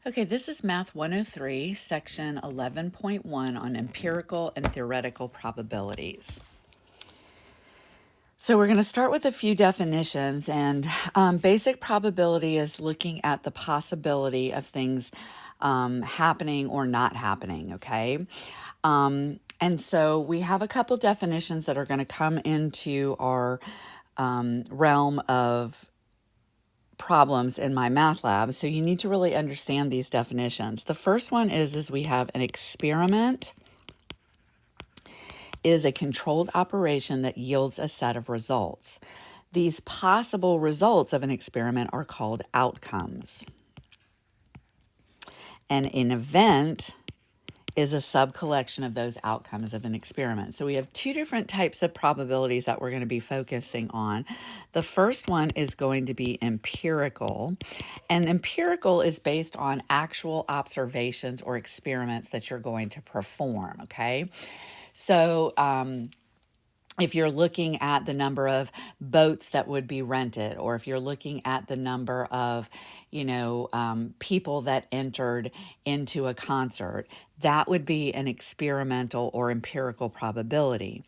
Okay, this is Math 103, Section 11.1 on empirical and theoretical probabilities. So we're going to start with a few definitions, and basic probability is looking at the possibility of things happening or not happening, okay? And so we have a couple definitions that are going to come into our realm of problems in my math lab, so you need to really understand these definitions. The first one is we have an experiment is a controlled operation that yields a set of results. These possible results of an experiment are called outcomes. And an event is a subcollection of those outcomes of an experiment. So we have two different types of probabilities that we're going to be focusing on. The first one is going to be empirical, and empirical is based on actual observations or experiments that you're going to perform, okay? So, if you're looking at the number of boats that would be rented, or if you're looking at the number of, people that entered into a concert, that would be an experimental or empirical probability.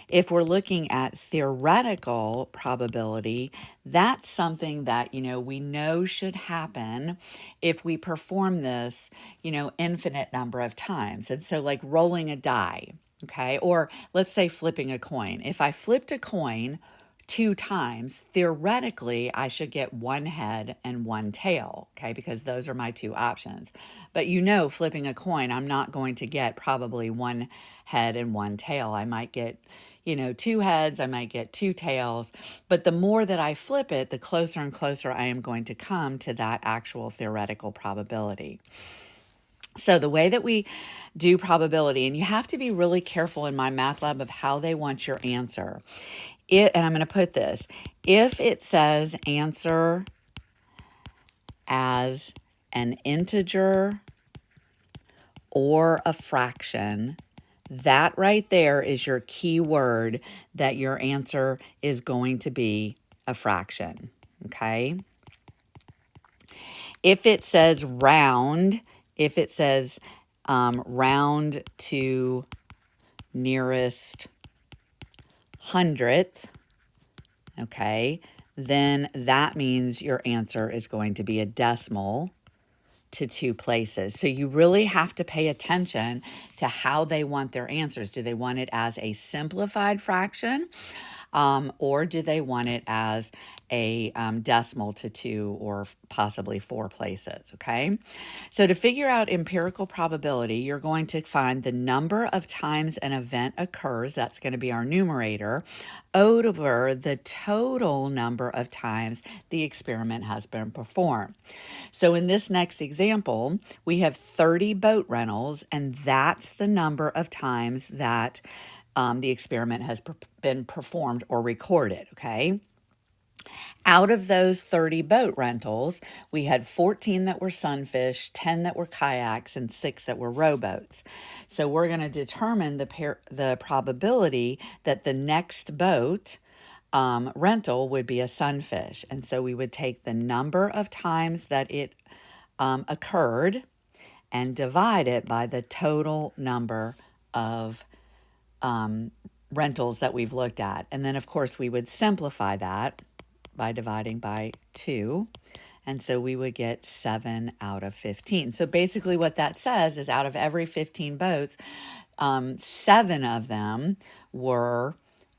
If we're looking at theoretical probability, that's something that, we know should happen if we perform this, infinite number of times. And so like rolling a die. Okay, or let's say flipping a coin. If I flipped a coin 2 times, theoretically, I should get 1 head and 1 tail, okay, because those are my 2 options. But flipping a coin, I'm not going to get probably 1 head and 1 tail. I might get, 2 heads, I might get 2 tails. But the more that I flip it, the closer and closer I am going to come to that actual theoretical probability. So the way that we do probability, and you have to be really careful in my math lab of how they want your answer. And I'm going to put this, if it says answer as an integer or a fraction, that right there is your key word that your answer is going to be a fraction, okay? If it says round, if it says round to nearest hundredth, okay, then that means your answer is going to be a decimal to 2 places. So you really have to pay attention to how they want their answers. Do they want it as a simplified fraction? Or do they want it as a decimal to 2 or possibly 4 places, okay? So to figure out empirical probability, you're going to find the number of times an event occurs, that's going to be our numerator, over the total number of times the experiment has been performed. So in this next example, we have 30 boat rentals, and that's the number of times that the experiment has been performed or recorded, okay? Out of those 30 boat rentals, we had 14 that were sunfish, 10 that were kayaks, and 6 that were rowboats. So we're going to determine the probability that the next boat rental would be a sunfish. And so we would take the number of times that it occurred and divide it by the total number of rentals that we've looked at. And then, of course, we would simplify that by dividing by 2. And so we would get 7 out of 15. So basically what that says is out of every 15 boats, 7 of them were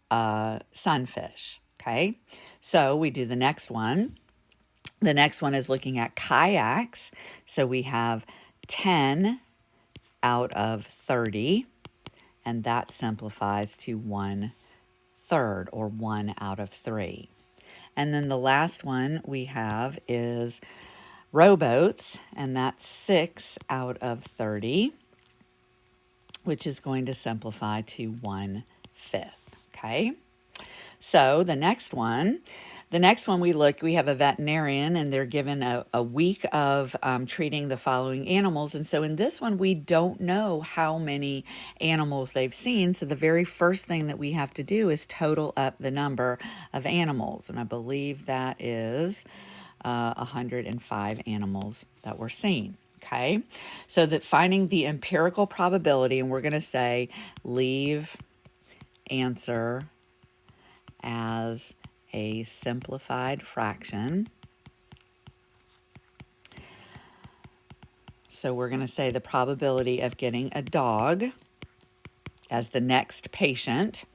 sunfish, okay? So we do the next one. The next one is looking at kayaks. So we have 10 out of 30. And that simplifies to 1/3 or 1 out of 3. And then the last one we have is rowboats, and that's 6 out of 30, which is going to simplify to 1/5, okay? So the next one we have a veterinarian, and they're given a week of treating the following animals. And so in this one, we don't know how many animals they've seen. So the very first thing that we have to do is total up the number of animals. And I believe that is 105 animals that were seen. Okay, so that finding the empirical probability, and we're going to say leave answer as a simplified fraction. So we're going to say the probability of getting a dog as the next patient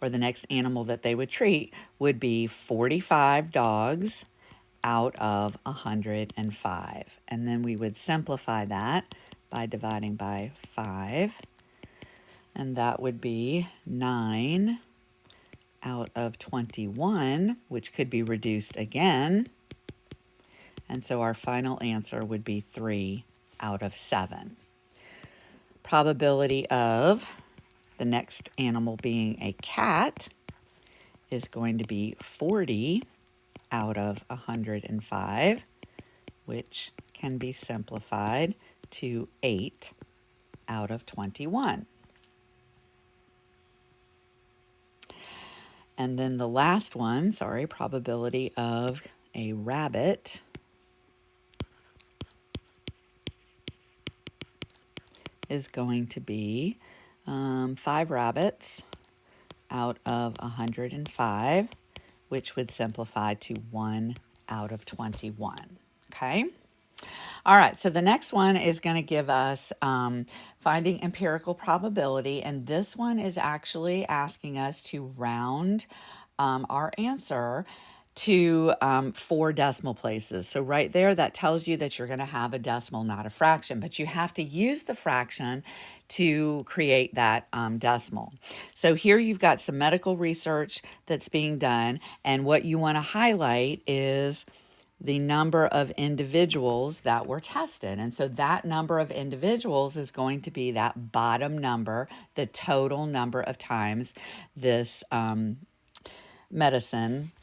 or the next animal that they would treat would be 45 dogs out of 105. And then we would simplify that by dividing by 5. And that would be 9 out of 21, which could be reduced again. And so our final answer would be 3 out of 7. Probability of the next animal being a cat is going to be 40 out of 105, which can be simplified to 8 out of 21. And then the last one, probability of a rabbit is going to be 5 rabbits out of 105, which would simplify to 1 out of 21. Okay? All right, so the next one is going to give us finding empirical probability, and this one is actually asking us to round our answer to 4 decimal places. So right there, that tells you that you're going to have a decimal, not a fraction, but you have to use the fraction to create that decimal. So here you've got some medical research that's being done, and what you want to highlight is the number of individuals that were tested. And so that number of individuals is going to be that bottom number, the total number of times this medicine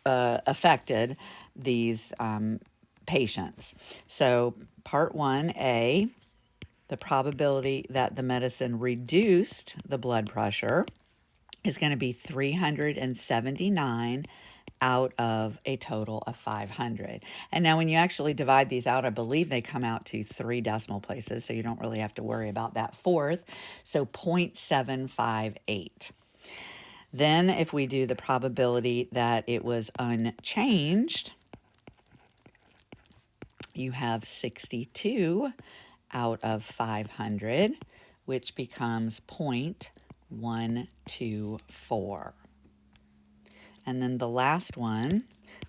affected these patients. So part 1A, the probability that the medicine reduced the blood pressure is going to be 379 out of a total of 500. And now when you actually divide these out, I believe they come out to 3 decimal places, so you don't really have to worry about that fourth. So 0.758. Then if we do the probability that it was unchanged, you have 62 out of 500, which becomes 0.124. And then the last one,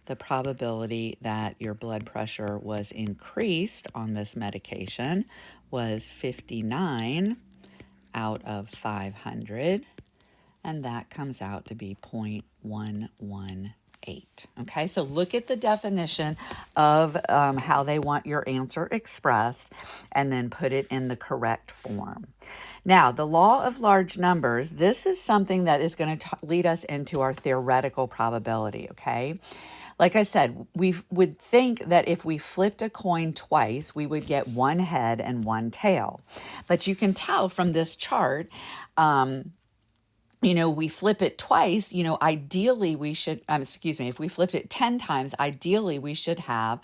the probability that your blood pressure was increased on this medication was 59 out of 500. And that comes out to be 0.118. Okay, so look at the definition of how they want your answer expressed and then put it in the correct form. Now, the law of large numbers, this is something that is going to lead us into our theoretical probability, okay? Like I said, we would think that if we flipped a coin twice, we would get one head and one tail. But you can tell from this chart, we flip it twice, ideally we should, if we flipped it 10 times, ideally we should have,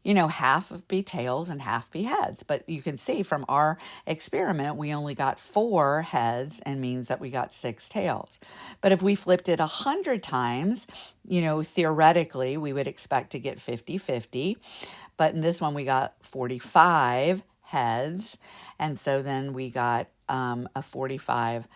half of be tails and half be heads. But you can see from our experiment, we only got 4 heads and means that we got 6 tails. But if we flipped it 100 times, theoretically, we would expect to get 50-50. But in this one, we got 45 heads. And so then we got a 45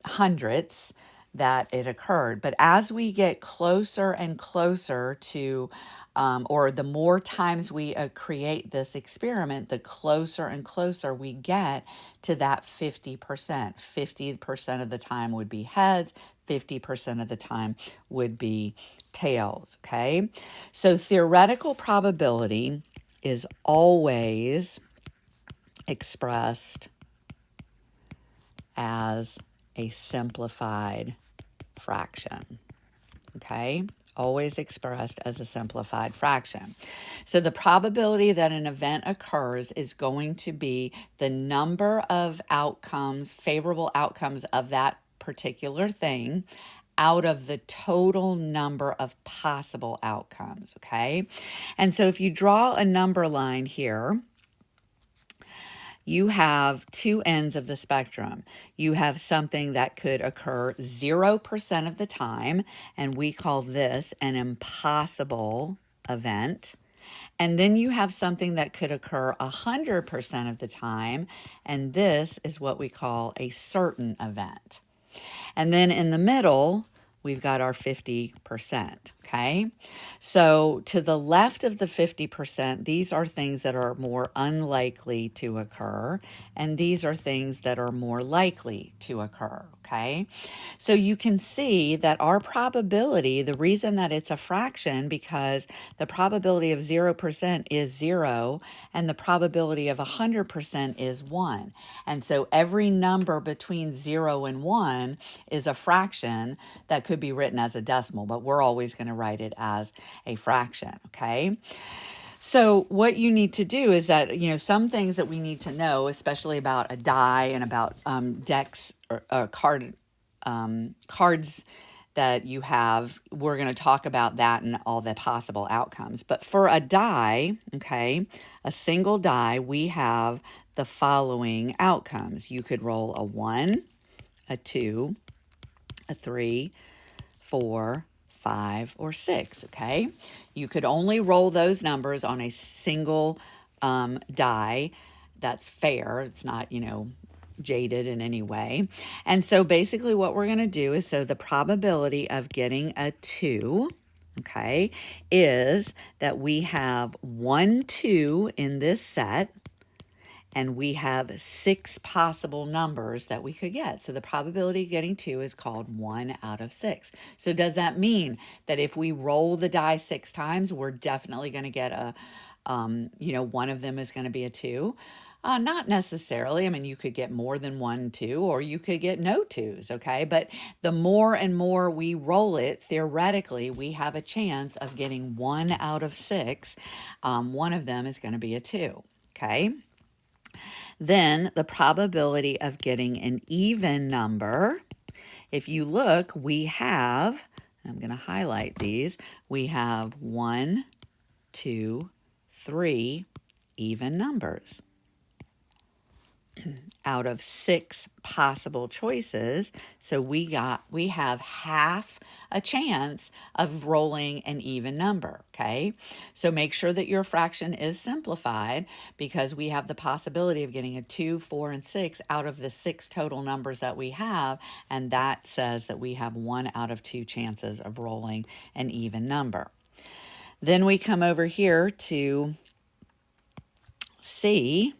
hundredths that it occurred. But as we get closer and closer to, or the more times we create this experiment, the closer and closer we get to that 50%. 50% of the time would be heads, 50% of the time would be tails, okay? So theoretical probability is always expressed as a simplified fraction, okay? Always expressed as a simplified fraction. So the probability that an event occurs is going to be the number of outcomes, favorable outcomes of that particular thing out of the total number of possible outcomes, okay? And so if you draw a number line here, you have two ends of the spectrum. You have something that could occur 0% of the time, and we call this an impossible event. And then you have something that could occur 100% of the time, and this is what we call a certain event. And then in the middle, we've got our 50%, okay? So to the left of the 50%, these are things that are more unlikely to occur, and these are things that are more likely to occur, okay? So you can see that our probability, the reason that it's a fraction, because the probability of 0% is 0, and the probability of 100% is 1. And so every number between 0 and 1 is a fraction that could be written as a decimal, but we're always going to write it as a fraction, okay? So what you need to do is that, some things that we need to know, especially about a die and about decks or cards that you have, we're going to talk about that and all the possible outcomes. But for a die, okay, a single die, we have the following outcomes. You could roll a 1, a 2, a 3, 4, 5, or 6, okay? You could only roll those numbers on a single die. That's fair. It's not, jaded in any way. And so basically what we're going to do is, so the probability of getting a 2, okay, is that we have 1 2 in this set, and we have 6 possible numbers that we could get. So the probability of getting 2 is called 1 out of 6. So does that mean that if we roll the die 6 times, we're definitely going to get a, one of them is going to be a 2? Not necessarily. I mean, you could get more than 1 2, or you could get no 2s, okay? But the more and more we roll it, theoretically, we have a chance of getting 1 out of 6. One of them is going to be a 2, okay? Then the probability of getting an even number, if you look, we have, I'm going to highlight these, we have 1, 2, 3 even numbers out of 6 possible choices. So we have half a chance of rolling an even number, okay? So make sure that your fraction is simplified, because we have the possibility of getting a 2, 4, and 6 out of the 6 total numbers that we have, and that says that we have 1 out of 2 chances of rolling an even number. Then we come over here to C,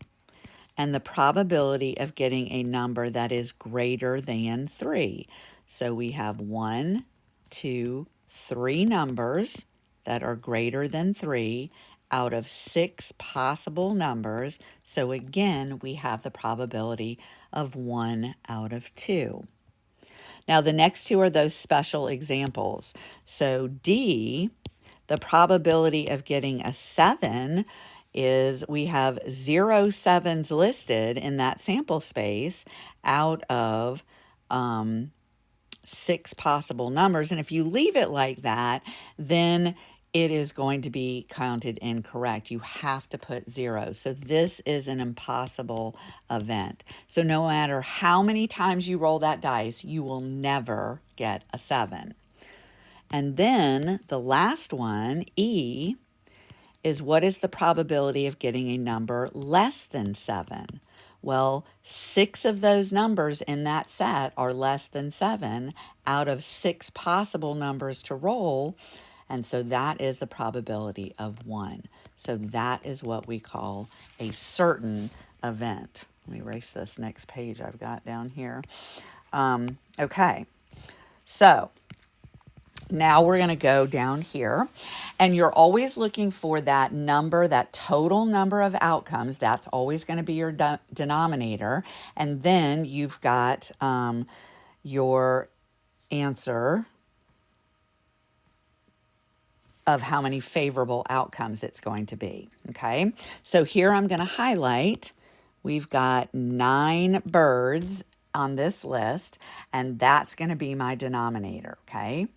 and the probability of getting a number that is greater than 3. So we have 1, 2, 3 numbers that are greater than 3 out of 6 possible numbers. So again, we have the probability of 1 out of 2. Now the next two are those special examples. So D, the probability of getting a 7 is, we have 0 7s listed in that sample space out of 6 possible numbers. And if you leave it like that, then it is going to be counted incorrect. You have to put 0. So this is an impossible event. So no matter how many times you roll that dice, you will never get a 7. And then the last one, E, is what is the probability of getting a number less than 7? Well, 6 of those numbers in that set are less than 7 out of 6 possible numbers to roll, and so that is the probability of 1. So that is what we call a certain event. Let me erase this next page I've got down here. Okay, so now we're going to go down here, and you're always looking for that number, that total number of outcomes. That's always going to be your denominator. And then you've got your answer of how many favorable outcomes it's going to be, okay? So here I'm going to highlight, we've got 9 birds on this list, and that's going to be my denominator, okay?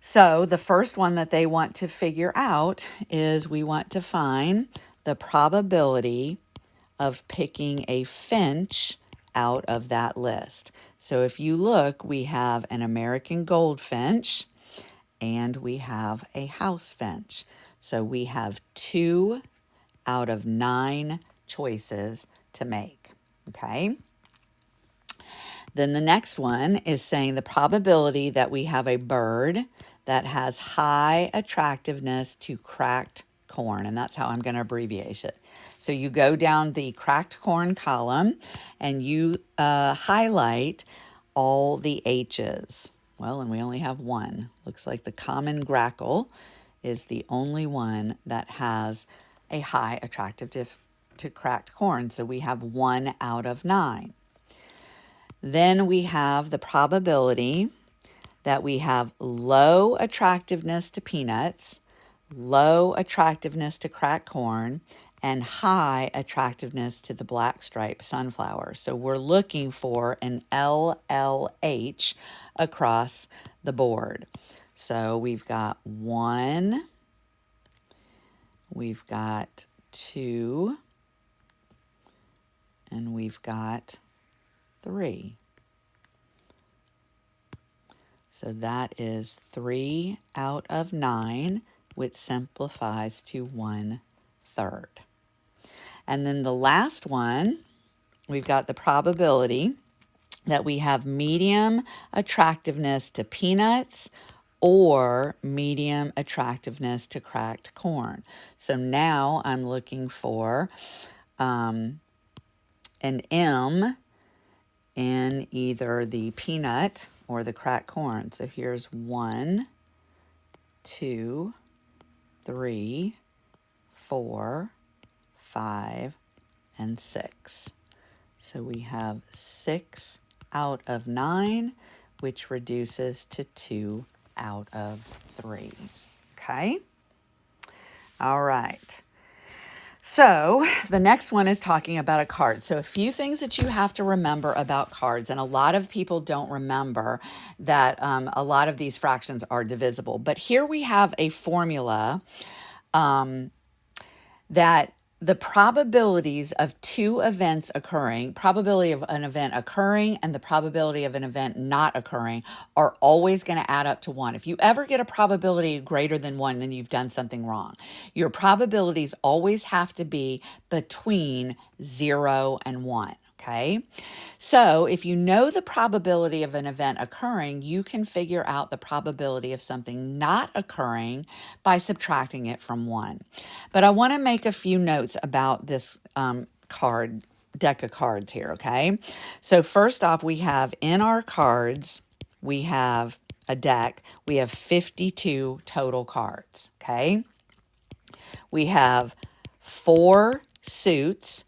So the first one that they want to figure out is we want to find the probability of picking a finch out of that list. So if you look, we have an American goldfinch and we have a house finch. So we have 2 out of 9 choices to make, okay? Then the next one is saying the probability that we have a bird that has high attractiveness to cracked corn, and that's how I'm going to abbreviate it. So you go down the cracked corn column and you highlight all the H's. Well, and we only have one. Looks like the common grackle is the only one that has a high attractiveness to cracked corn. So we have 1 out of 9. Then we have the probability that we have low attractiveness to peanuts, low attractiveness to cracked corn, and high attractiveness to the blackstripe sunflower. So we're looking for an LLH across the board. So we've got 1, we've got 2, and we've got 3. So that is 3 out of 9, which simplifies to 1/3. And then the last one, we've got the probability that we have medium attractiveness to peanuts or medium attractiveness to cracked corn. So now I'm looking for an M in either the peanut or the cracked corn. So here's 1, 2, 3, 4, 5, and 6. So we have 6 out of 9, which reduces to 2 out of 3. Okay? All right. So the next one is talking about a card. So a few things that you have to remember about cards, and a lot of people don't remember that a lot of these fractions are divisible. But here we have a formula that the probabilities of 2 events occurring, probability of an event occurring and the probability of an event not occurring, are always going to add up to 1. If you ever get a probability greater than 1, then you've done something wrong. Your probabilities always have to be between 0 and 1. Okay, so if you know the probability of an event occurring, you can figure out the probability of something not occurring by subtracting it from 1. But I want to make a few notes about this deck of cards here, okay? So first off, we have in our cards, we have a deck, we have 52 total cards, okay? We have 4 suits,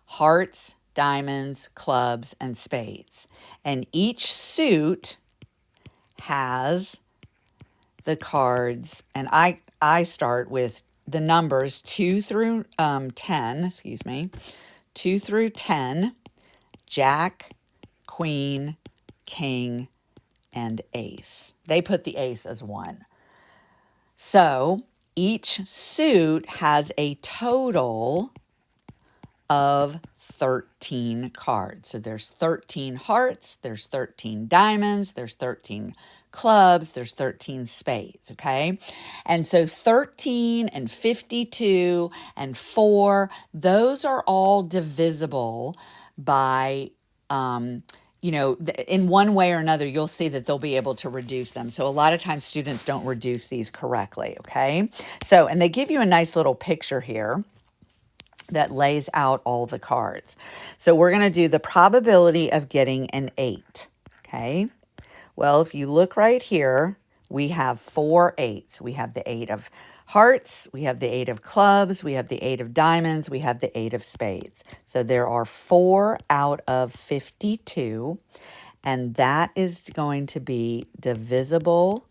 hearts, diamonds, clubs, and spades. And each suit has the cards, and I start with the numbers 2 through 10, 2 through 10, Jack, Queen, King, and Ace. They put the Ace as 1. So each suit has a total of 13 cards. So there's 13 hearts, there's 13 diamonds, there's 13 clubs, there's 13 spades, okay? And so 13 and 52 and 4, those are all divisible by, in one way or another, you'll see that they'll be able to reduce them. So a lot of times students don't reduce these correctly, okay? So, and they give you a nice little picture here that lays out all the cards. So we're going to do the probability of getting an 8, okay? Well, if you look right here, we have 4 8s. We have the 8 of hearts, we have the 8 of clubs, we have the 8 of diamonds, we have the 8 of spades. So there are 4 out of 52, and that is going to be divisible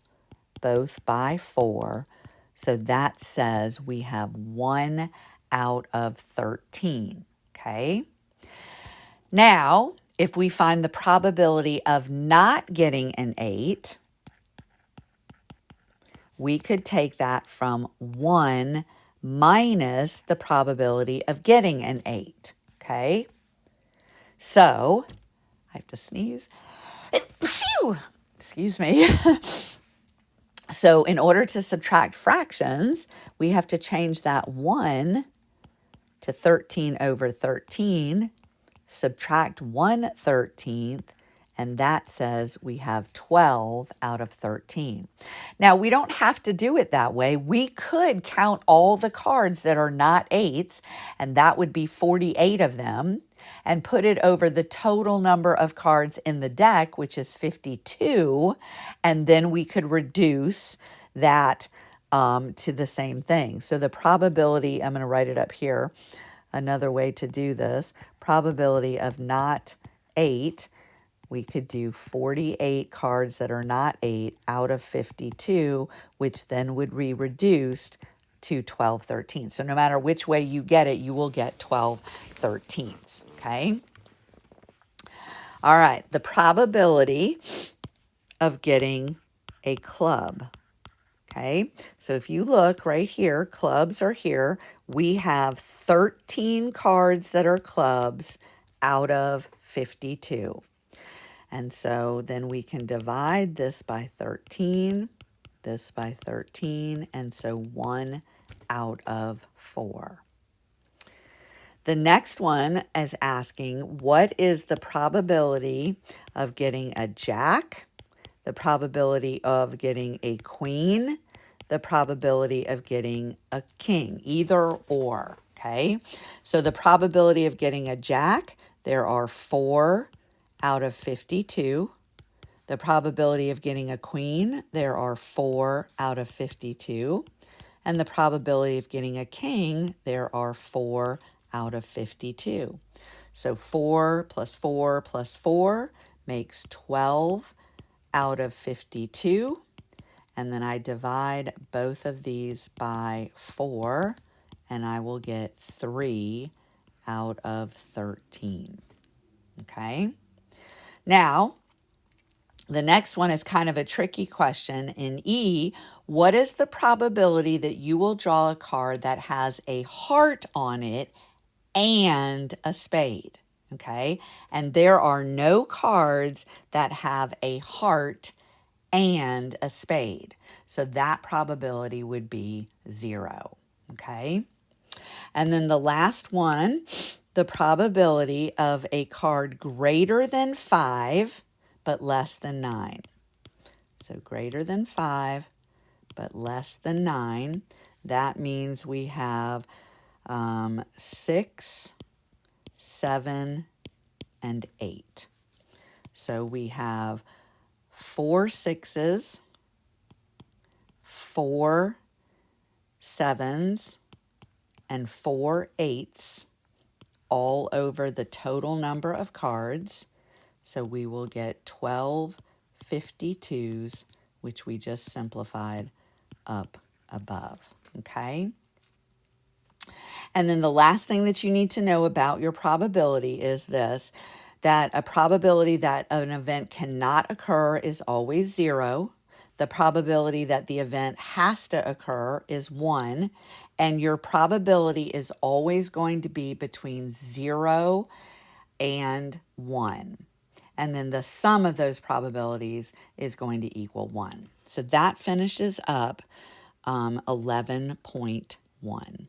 both by 4. So that says we have 1 out of 13, okay? Now, if we find the probability of not getting an 8, we could take that from 1 minus the probability of getting an 8, okay? So, I have to sneeze. Excuse me. So, in order to subtract fractions, we have to change that 1 to 13 over 13, subtract 1/13, and that says we have 12 out of 13. Now, we don't have to do it that way. We could count all the cards that are not 8s, and that would be 48 of them, and put it over the total number of cards in the deck, which is 52, and then we could reduce that to the same thing. So the probability, I'm going to write it up here, another way to do this, probability of not 8, we could do 48 cards that are not 8 out of 52, which then would be reduced to 12/13. So no matter which way you get it, you will get 12/13s, okay? All right, the probability of getting a club, okay? So if you look right here, clubs are here. We have 13 cards that are clubs out of 52. And so then we can divide this by 13, this by 13, and so 1 out of 4. The next one is asking, what is the probability of getting a jack, the probability of getting a queen, the probability of getting a king, either or, okay? So the probability of getting a jack, there are 4 out of 52. The probability of getting a queen, there are 4 out of 52. And the probability of getting a king, there are 4 out of 52. So 4 plus 4 plus 4 makes 12 out of 52. And then I divide both of these by 4, and I will get 3 out of 13. Okay? Now, the next one is kind of a tricky question. In E, what is the probability that you will draw a card that has a heart on it and a spade? Okay, and there are no cards that have a heart and a spade. So that probability would be 0. Okay, and then the last one, the probability of a card greater than 5 but less than 9. So greater than 5 but less than 9. That means we have 6, 7, and 8. So we have 4 6s, 4 7s, and 4 8s all over the total number of cards. So we will get 12 52s, which we just simplified up above, okay? And then the last thing that you need to know about your probability is this, that a probability that an event cannot occur is always 0. The probability that the event has to occur is 1. And your probability is always going to be between 0 and 1. And then the sum of those probabilities is going to equal 1. So that finishes up 11.1.